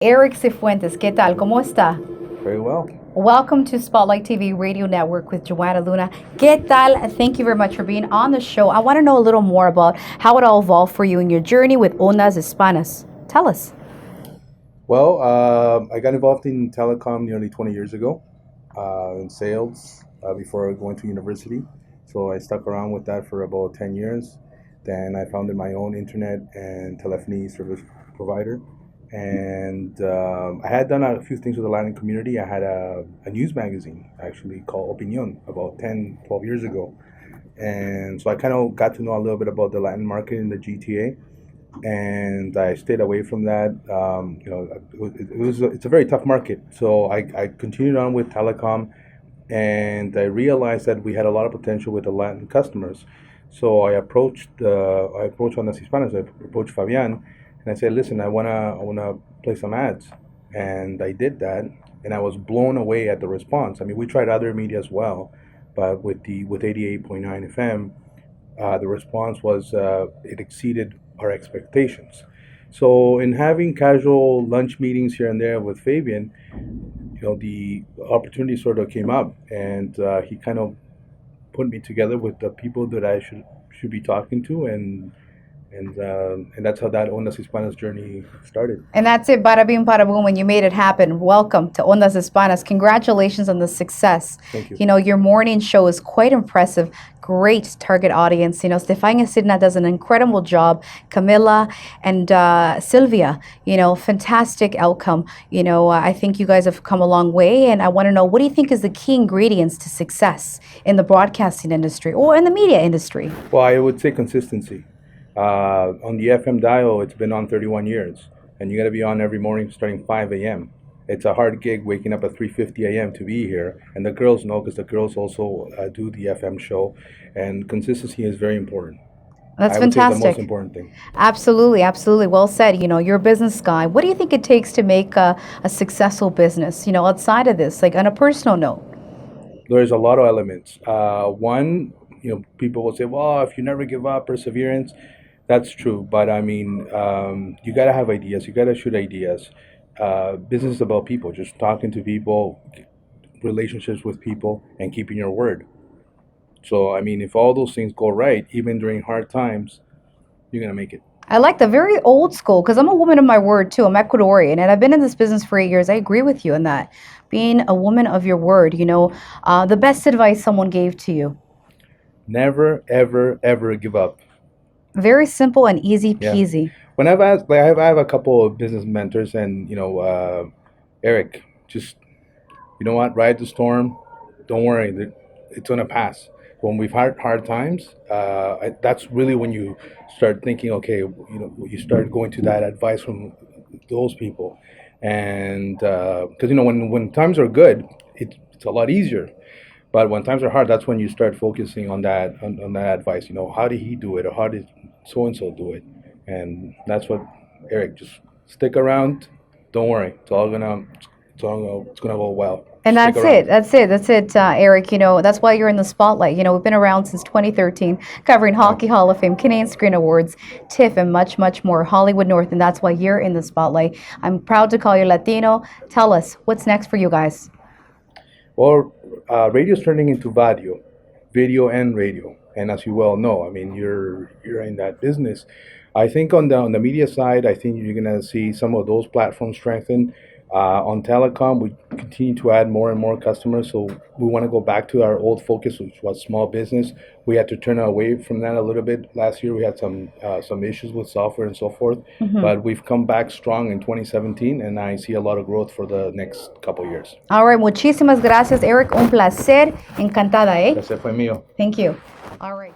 Eric Sifuentes, ¿qué tal? ¿Cómo está? Very well. Welcome to Spotlight TV Radio Network with Johanna Luna. ¿Qué tal? Thank you very much for being on the show. I want to know a little more about how it all evolved for you in your journey with Ondas Hispanas. Tell us. Well, I got involved in telecom nearly 20 years ago in sales before going to university. So I stuck around with that for about 10 years. Then I founded my own internet and telephony service provider. And I had done a few things with the Latin community. I had a news magazine actually called Opinion about 10, 12 years ago. And so I kind of got to know a little bit about the Latin market in the GTA. And I stayed away from that. It's a very tough market. So I continued on with telecom, and I realized that we had a lot of potential with the Latin customers. So I approached Ondas Hispanas. I approached Fabian, and I said, "Listen, I wanna play some ads," and I did that, and I was blown away at the response. I mean, we tried other media as well, but with 88.9 FM, the response was it exceeded our expectations. So in having casual lunch meetings here and there with Fabian, the opportunity sort of came up, and he kind of put me together with the people that I should be talking to, and that's how that Ondas Hispanas journey started. And that's it, bada bing, bada boom, when you made it happen. Welcome to Ondas Hispanas. Congratulations on the success. Thank you. Your morning show is quite impressive. Great target audience. Stefania Sidna does an incredible job. Camilla and Sylvia, fantastic outcome. I think you guys have come a long way, and I want to know, what do you think is the key ingredients to success in the broadcasting industry or in the media industry? Well, I would say consistency. On the FM dial, it's been on 31 years, and you got to be on every morning starting 5 a.m. It's a hard gig waking up at 3:50 a.m. to be here, and the girls know because the girls also do the FM show, and consistency is very important. That's I would say fantastic. the most important thing. Absolutely, absolutely. Well said. You're a business guy. What do you think it takes to make a successful business, outside of this, like on a personal note? There's a lot of elements. One, people will say, well, if you never give up, perseverance. That's true, but I mean, you gotta have ideas. You gotta shoot ideas. Business is about people, just talking to people, relationships with people, and keeping your word. So, I mean, if all those things go right, even during hard times, you're gonna make it. I like the very old school, because I'm a woman of my word too. I'm Ecuadorian, and I've been in this business for 8 years. I agree with you in that. Being a woman of your word, the best advice someone gave to you. Never, ever, ever give up. Very simple and easy Yeah. peasy. When I've asked, like, I have a couple of business mentors, and Eric, just ride the storm. Don't worry, it's gonna pass. When we've had hard times, that's really when you start thinking, okay, you start going to that advice from those people, and because when times are good, it's a lot easier. But when times are hard, that's when you start focusing on that advice. How did he do it, or how did so and so do it? And that's what, Eric, just stick around. Don't worry, it's gonna go well. And Stick that's around. it, Eric. That's why you're in the spotlight. We've been around since 2013, covering Hockey Hall of Fame, Canadian Screen Awards, TIFF, and much, much more. Hollywood North, and that's why you're in the spotlight. I'm proud to call you Latino. Tell us, what's next for you guys? Well, radio's turning into video and radio, and as you well know, I mean, you're in that business. I think on the media side, I think you're gonna see some of those platforms strengthen. On telecom, we continue to add more and more customers, so we want to go back to our old focus, which was small business. We had to turn away from that a little bit. Last year, we had some issues with software and so forth, but we've come back strong in 2017, and I see a lot of growth for the next couple years. All right, muchísimas gracias, Eric. Un placer. Encantada, eh? Ese fue mío. Thank you. All right.